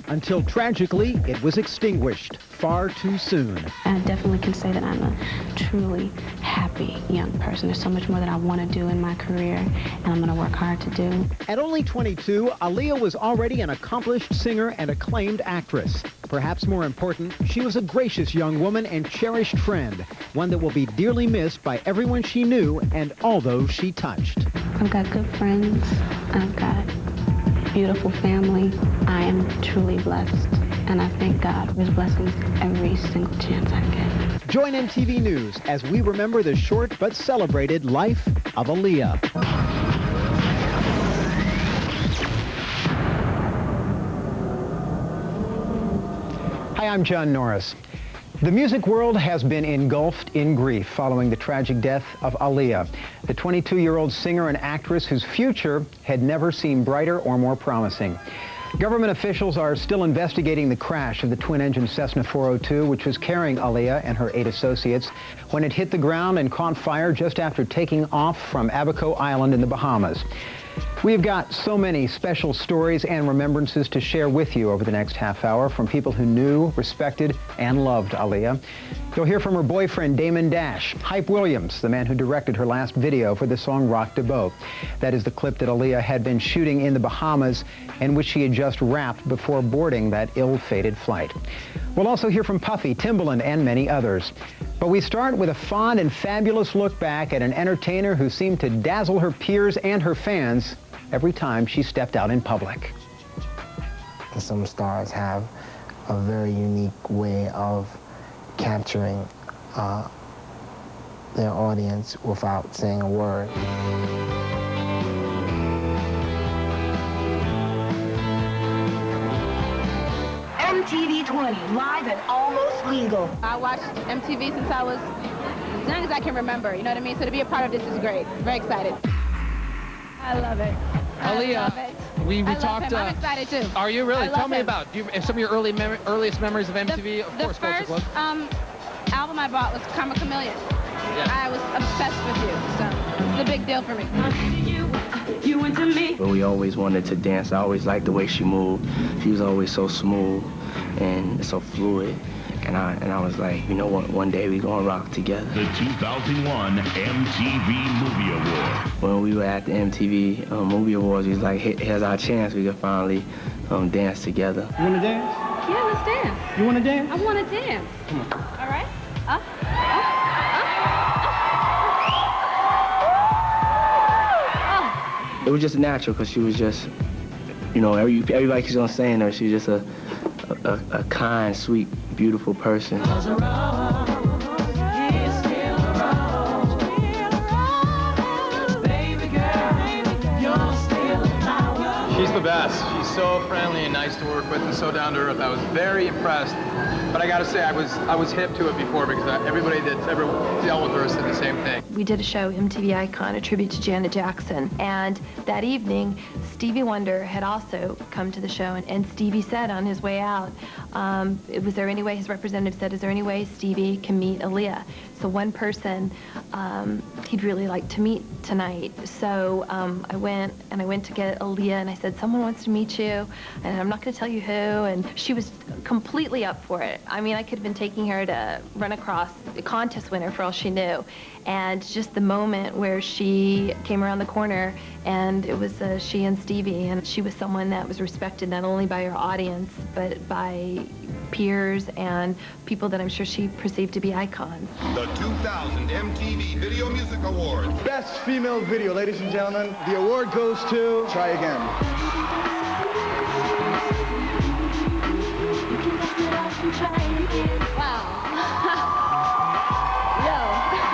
until tragically it was extinguished far too soon. I definitely can say that I'm a truly happy young person. There's so much more that I want to do in my career, and I'm going to work hard to do. At only 22, Aaliyah was already an accomplished singer and acclaimed actress. Perhaps more important, she was a gracious young woman and cherished friend, one that will be dearly missed by everyone she knew and all those she touched. I've got good friends. I've got a beautiful family. I am truly blessed, and I thank God for his blessings every single chance I get. Join MTV News as we remember the short but celebrated life of Aaliyah. Hi, I'm John Norris. The music world has been engulfed in grief following the tragic death of Aaliyah, the 22-year-old singer and actress whose future had never seemed brighter or more promising. Government officials are still investigating the crash of the twin-engine Cessna 402, which was carrying Aaliyah and her 8 associates when it hit the ground and caught fire just after taking off from Abaco Island in the Bahamas. We've got so many special stories and remembrances to share with you over the next half hour from people who knew, respected, and loved Aaliyah. You'll hear from her boyfriend, Damon Dash, Hype Williams, the man who directed her last video for the song Rock de Boat. That is the clip that Aaliyah had been shooting in the Bahamas and which she had just wrapped before boarding that ill-fated flight. We'll also hear from Puffy, Timbaland, and many others. But we start with a fond and fabulous look back at an entertainer who seemed to dazzle her peers and her fans every time she stepped out in public. Some stars have a very unique way of capturing their audience without saying a word. MTV 20, live and almost legal. I watched MTV since I was as young as I can remember, you know what I mean? So to be a part of this is great. Very excited. I love it. Aaliyah, we talked. I'm excited too. Are you really? Tell me him. about some of your earliest memories of MTV. Of course, the first album I bought was Karma Chameleon. Yeah. I was obsessed with you, so it's a big deal for me. You into me. But we always wanted to dance. I always liked the way she moved. She was always so smooth and so fluid. And I was like, you know what, one day we're going to rock together. The 2001 MTV Movie Award. When we were at the MTV Movie Awards, we was like, here's our chance. We could finally dance together. You want to dance? Yeah, let's dance. You want to dance? I want to dance. Come on. All right. It was just natural because she was just, you know, everybody keeps on saying her. She was just a kind, sweet, beautiful person. She's the best. She's so friendly and nice to work with and so down to earth. I was very impressed. But I got to say, I was hip to it before because everybody that's ever dealt with her said the same thing. We did a show, MTV Icon, a tribute to Janet Jackson. And that evening, Stevie Wonder had also come to the show. And Stevie said on his way out, was there any way, his representative said, is there any way Stevie can meet Aaliyah? So one person he'd really like to meet tonight. So I went to get Aaliyah, and I said, someone wants to meet you, and I'm not going to tell you who. And she was completely up for it. I mean, I could have been taking her to run across a contest winner for all she knew. And just the moment where she came around the corner, and it was she and Stevie, and she was someone that was respected not only by her audience, but by peers and people that I'm sure she perceived to be icons. The 2000 MTV Video Music Award. Best female video, ladies and gentlemen. The award goes to Try Again. Wow. Yo, this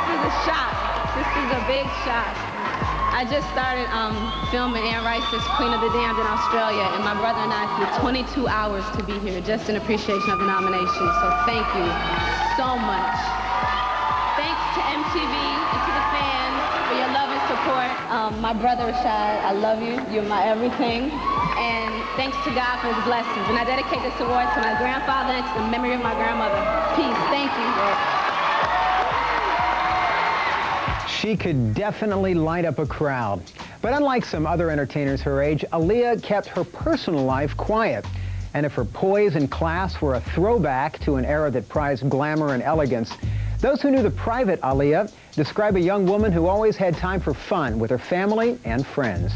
is a shock. This is a big shock. I just started filming Anne Rice's Queen of the Damned in Australia, and my brother and I flew 22 hours to be here just in appreciation of the nomination. So thank you so much. Thanks to MTV and to the fans for your love and support. My brother Rashad, I love you. You're my everything. And thanks to God for his blessings. And I dedicate this award to my grandfather and to the memory of my grandmother. Peace. Thank you. She could definitely light up a crowd. But unlike some other entertainers her age, Aaliyah kept her personal life quiet. And if her poise and class were a throwback to an era that prized glamour and elegance, those who knew the private Aaliyah describe a young woman who always had time for fun with her family and friends.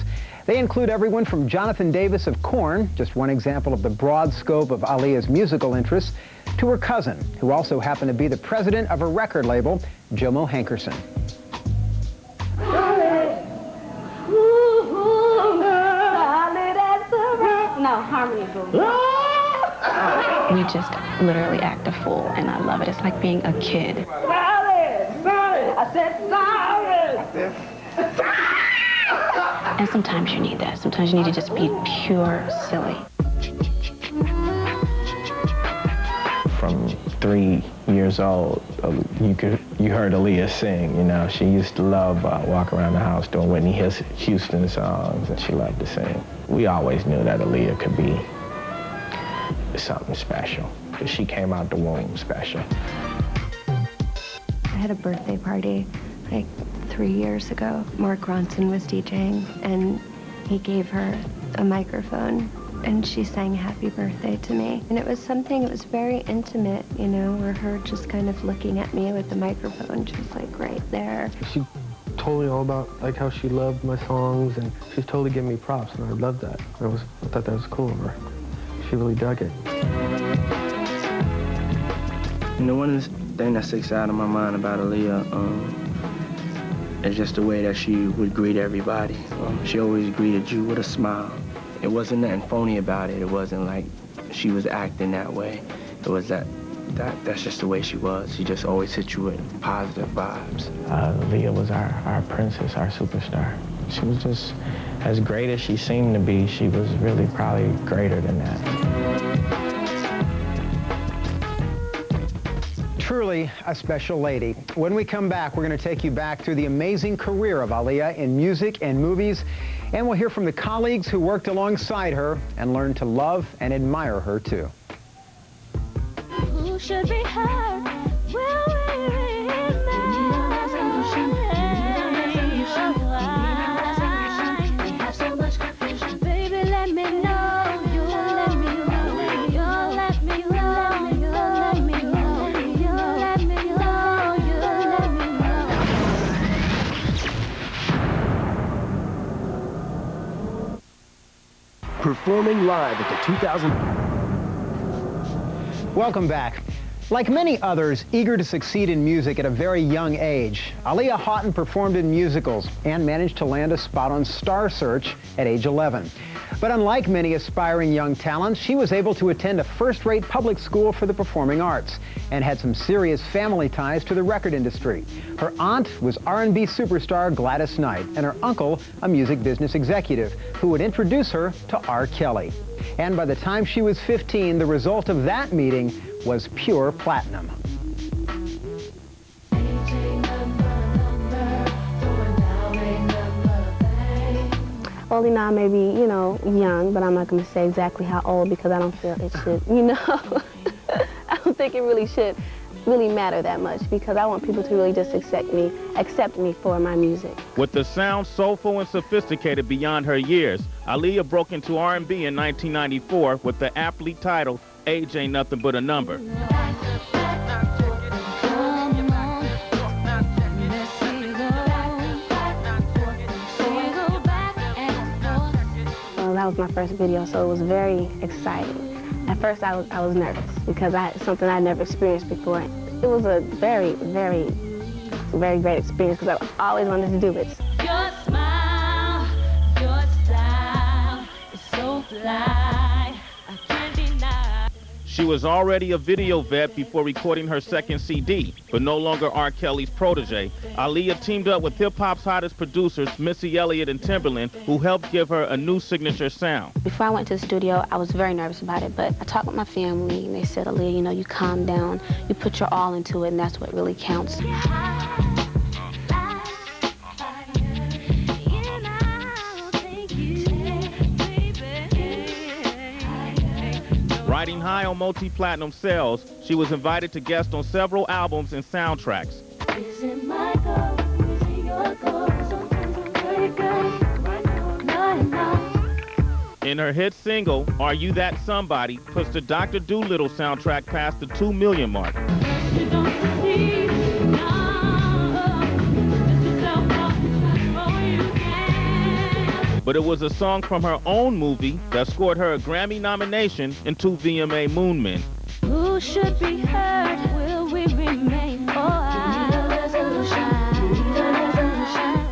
They include everyone from Jonathan Davis of Korn, just one example of the broad scope of Aaliyah's musical interests, to her cousin, who also happened to be the president of her record label, Jomo Hankerson. No, harmony boo. We just literally act a fool, and I love it. It's like being a kid. Sorry. I said sorry. And sometimes you need that. Sometimes you need to just be pure silly. From 3 years old, you heard Aaliyah sing. You know, she used to love walk around the house doing Whitney Houston songs, and she loved to sing. We always knew that Aaliyah could be something special, because she came out the womb special. I had a birthday party like 3 years ago. Mark Ronson was DJing, and he gave her a microphone, and she sang happy birthday to me. And it was something, it was very intimate, you know, where her just kind of looking at me with the microphone, just like right there. She told me all about like how she loved my songs, and she's totally giving me props, and I loved that. I thought that was cool of her. She really dug it. You know, one of the things that sticks out of my mind about Aaliyah is just the way that she would greet everybody. She always greeted you with a smile. It wasn't nothing phony about it. It wasn't like she was acting that way. It was that's just the way she was. She just always hit you with positive vibes. Aaliyah was our princess, our superstar. She was just as great as she seemed to be. She was really probably greater than that. Truly a special lady. When we come back, we're going to take you back through the amazing career of Aaliyah in music and movies, and we'll hear from the colleagues who worked alongside her and learned to love and admire her too. Who should be her? Performing live at the 2000... Welcome back. Like many others eager to succeed in music at a very young age, Aaliyah Houghton performed in musicals and managed to land a spot on Star Search at age 11. But unlike many aspiring young talents, she was able to attend a first-rate public school for the performing arts and had some serious family ties to the record industry. Her aunt was R&B superstar Gladys Knight, and her uncle a music business executive who would introduce her to R. Kelly. And by the time she was 15, the result of that meeting was pure platinum. Only now maybe, you know, young, but I'm not going to say exactly how old because I don't feel it should, you know. I don't think it really should matter that much because I want people to really just accept me for my music. With the sound soulful and sophisticated beyond her years, Aaliyah broke into R&B in 1994 with the aptly titled Age Ain't Nothing But a Number. That was my first video, so it was very exciting. At first, I was nervous because something I'd never experienced before. It was a very, very, very great experience because I always wanted to do this. Your smile, your style is so fly, I can't deny. She was already a video vet before recording her second CD, but no longer R. Kelly's protege. Aaliyah teamed up with hip-hop's hottest producers, Missy Elliott and Timbaland, who helped give her a new signature sound. Before I went to the studio, I was very nervous about it, but I talked with my family, and they said, Aaliyah, you know, you calm down, you put your all into it, and that's what really counts. Riding high on multi-platinum sales, she was invited to guest on several albums and soundtracks. Is it my goal? Is it your goal? Sometimes I'm very good. In her hit single, Are You That Somebody, puts the Dr. Dolittle soundtrack past the 2 million mark. But it was a song from her own movie that scored her a Grammy nomination and 2 VMA Moon Men. Who should be heard? Will we remain for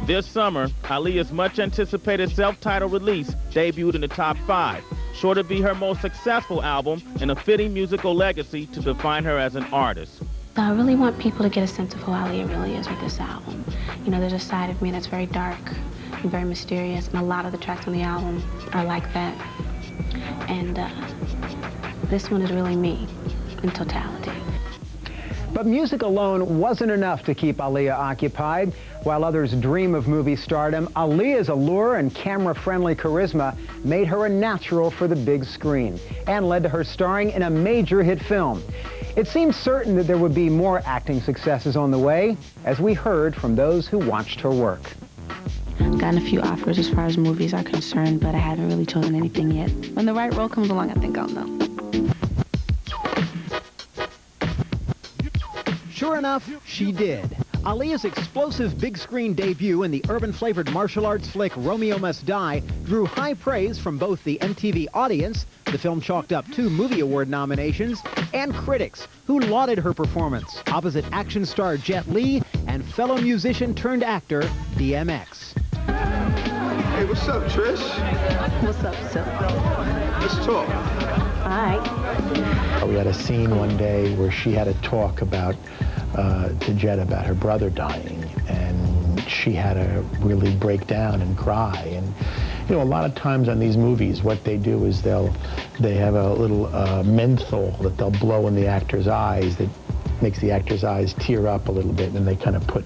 This summer, Aaliyah's much-anticipated self-titled release debuted in the top 5, sure to be her most successful album and a fitting musical legacy to define her as an artist. I really want people to get a sense of who Aaliyah really is with this album. You know, there's a side of me that's very dark and very mysterious, and a lot of the tracks on the album are like that. And this one is really me in totality. But music alone wasn't enough to keep Aaliyah occupied. While others dream of movie stardom, Aaliyah's allure and camera-friendly charisma made her a natural for the big screen and led to her starring in a major hit film. It seemed certain that there would be more acting successes on the way, as we heard from those who watched her work. I've gotten a few offers as far as movies are concerned, but I haven't really chosen anything yet. When the right role comes along, I think I'll know. Sure enough, she did. Aaliyah's explosive big screen debut in the urban-flavored martial arts flick Romeo Must Die drew high praise from both the MTV audience, the film chalked up 2 Movie Award nominations, and critics who lauded her performance opposite action star Jet Li and fellow musician-turned-actor DMX. Hey, what's up, Trish? What's up, Sil? Let's talk. All right. We had a scene one day where she had a talk about to Jet about her brother dying, and she had to really break down and cry. And you know, a lot of times on these movies, what they do is they have a little menthol that they'll blow in the actor's eyes that makes the actor's eyes tear up a little bit, and they kind of put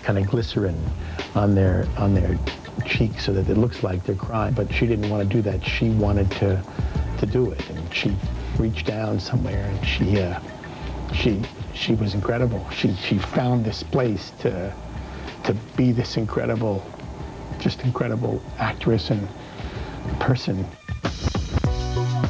glycerin on their cheeks so that it looks like they're crying. But she didn't want to do that. She wanted to do it, and she reached down somewhere, and she was incredible. She found this place to be this incredible actress and person.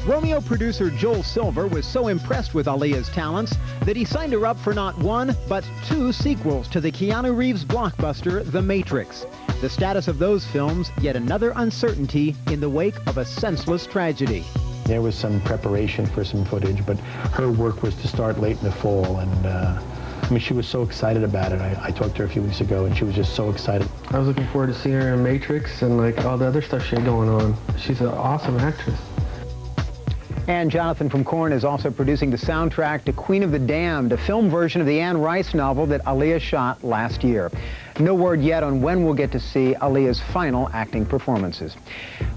Romeo producer Joel Silver was so impressed with Aaliyah's talents that he signed her up for not 1, but 2 sequels to the Keanu Reeves blockbuster, The Matrix. The status of those films, yet another uncertainty in the wake of a senseless tragedy. There was some preparation for some footage, but her work was to start late in the fall, and I mean, she was so excited about it. I talked to her a few weeks ago, and she was just so excited. I was looking forward to seeing her in Matrix and like all the other stuff she had going on. She's an awesome actress. And Jonathan from Korn is also producing the soundtrack to Queen of the Damned, a film version of the Anne Rice novel that Aaliyah shot last year. No word yet on when we'll get to see Aaliyah's final acting performances.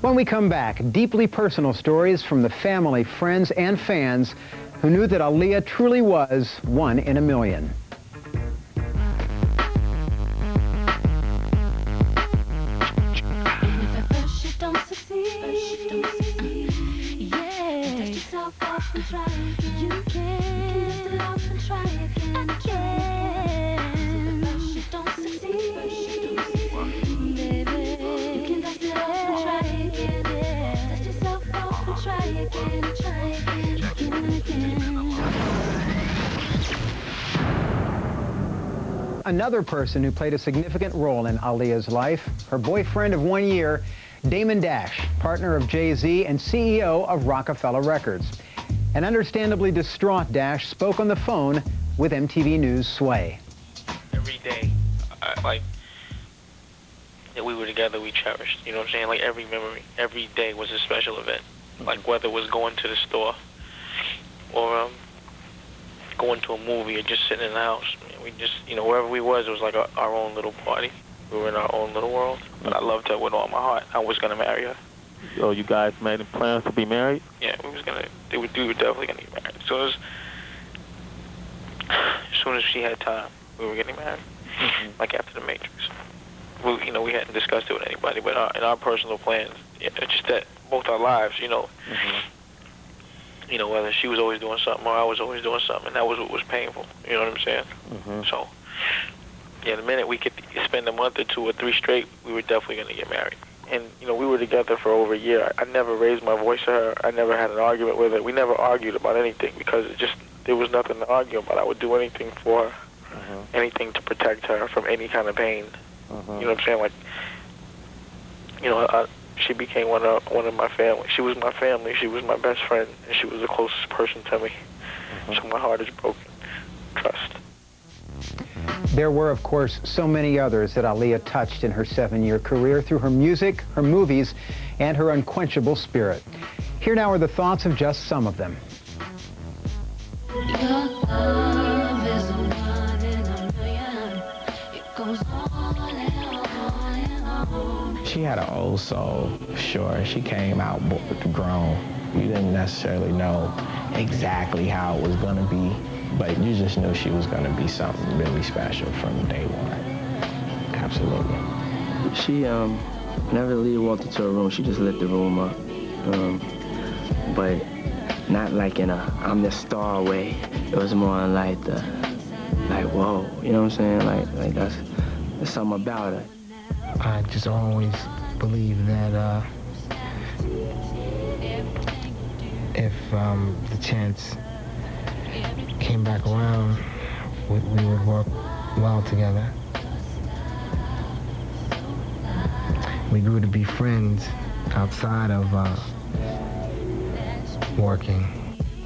When we come back, deeply personal stories from the family, friends, and fans who knew that Aaliyah truly was one in a million. Another person who played a significant role in Aaliyah's life, her boyfriend of 1 year, Damon Dash, partner of Jay-Z and CEO of Rockefeller Records. An understandably distraught Dash spoke on the phone with MTV News' Sway. Every day, like, that we were together, we cherished, you know what I'm saying? Like, every memory, every day was a special event. Like, whether it was going to the store or going to a movie or just sitting in the house. We just, you know, wherever we was, it was like our own little party. We were in our own little world. But I loved her with all my heart. I was going to marry her. Oh, you guys made plans to be married? Yeah, we were definitely going to get married. So as soon as she had time, we were getting married. Like after the Matrix. We, you know, we hadn't discussed it with anybody, but in our personal plans, it's just that both our lives, you know, you know, whether she was always doing something or I was always doing something, and that was what was painful. You know what I'm saying? So, yeah, the minute we could spend a month or 2 or 3 straight, we were definitely going to get married. And, you know, we were together for over a year. I never raised my voice to her. I never had an argument with her. We never argued about anything because there was nothing to argue about. I would do anything for her, anything to protect her from any kind of pain. You know what I'm saying? Like, you know, she became one of my family. She was my family. She was my best friend, and she was the closest person to me. So my heart is broken. Trust. There were, of course, so many others that Aaliyah touched in her 7-year career through her music, her movies, and her unquenchable spirit. Here now are the thoughts of just some of them. She had an old soul, sure. She came out grown. You didn't necessarily know exactly how it was going to be, but you just knew she was going to be something really special from day one. Absolutely. She never really walked into a room. She just lit the room up. But not like in a I'm the star way. It was more like whoa, you know what I'm saying? Like that's something about her. I just always believe that if the chance came back around, we would work well together. We grew to be friends outside of working.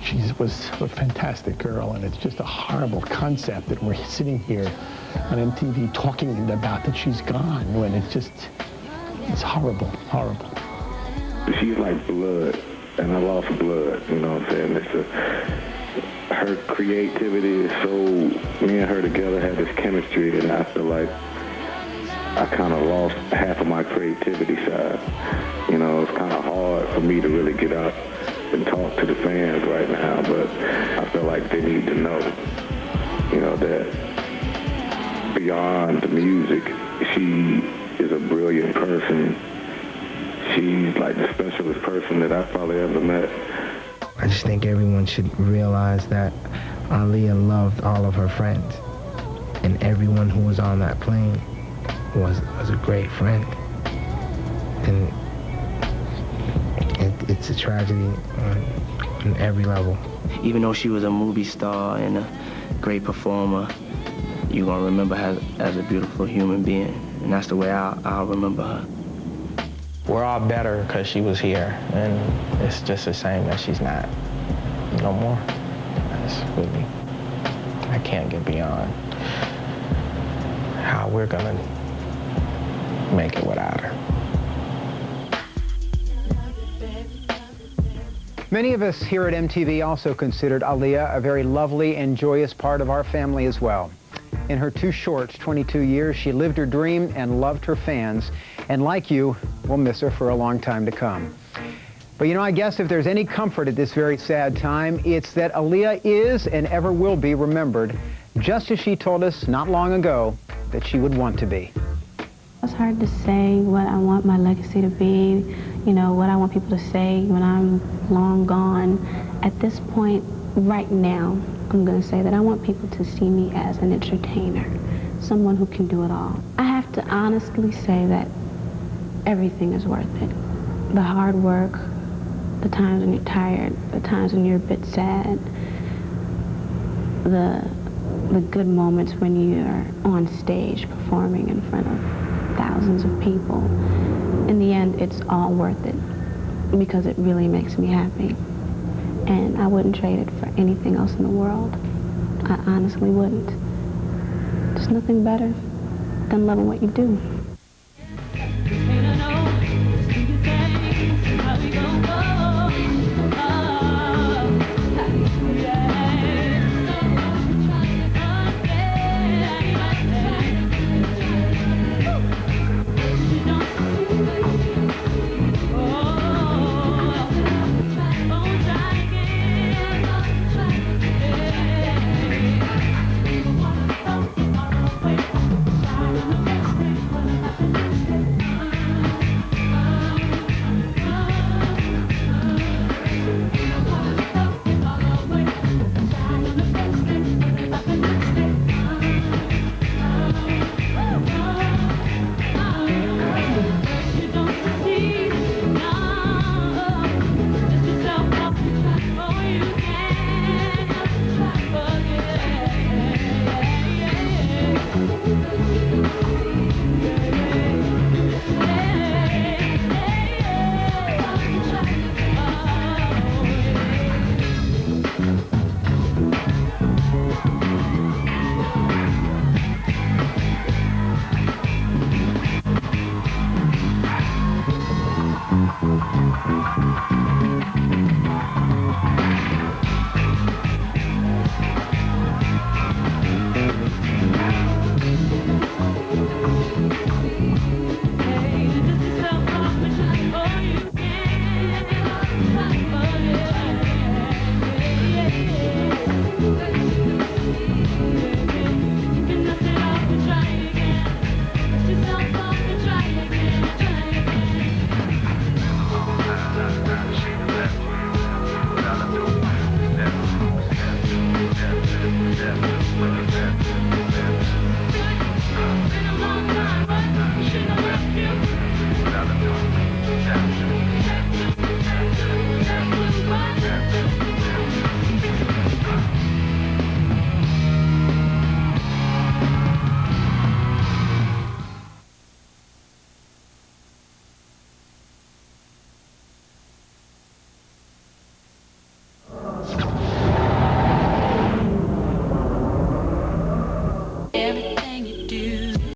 She was a fantastic girl, and it's just a horrible concept that we're sitting here on MTV talking about that she's gone, when it's horrible, horrible. She's like blood, and I lost blood, you know what I'm saying? Her creativity is so, me and her together had this chemistry, and I feel like I kind of lost half of my creativity side. You know, it's kind of hard for me to really get up and talk to the fans right now, but I feel like they need to know, you know, that beyond the music, she is a brilliant person. She's like the specialest person that I've probably ever met. I just think everyone should realize that Aaliyah loved all of her friends, and everyone who was on that plane was a great friend. And it's a tragedy on every level. Even though she was a movie star and a great performer, you're gonna remember her as a beautiful human being, and that's the way I'll remember her. We're all better because she was here, and it's just a shame that she's not no more. It's really, I can't get beyond how we're gonna make it without her. Many of us here at MTV also considered Aaliyah a very lovely and joyous part of our family as well. In her too short 22 years, she lived her dream and loved her fans, and like you, we'll miss her for a long time to come. But you know, I guess if there's any comfort at this very sad time, it's that Aaliyah is and ever will be remembered, just as she told us not long ago that she would want to be. It's hard to say what I want my legacy to be, you know, what I want people to say when I'm long gone. At this point, right now, I'm going to say that I want people to see me as an entertainer, someone who can do it all. I have to honestly say that everything is worth it. The hard work, the times when you're tired, the times when you're a bit sad, the good moments when you're on stage performing in front of thousands of people. In the end, it's all worth it because it really makes me happy. And I wouldn't trade it for anything else in the world. I honestly wouldn't. There's nothing better than loving what you do.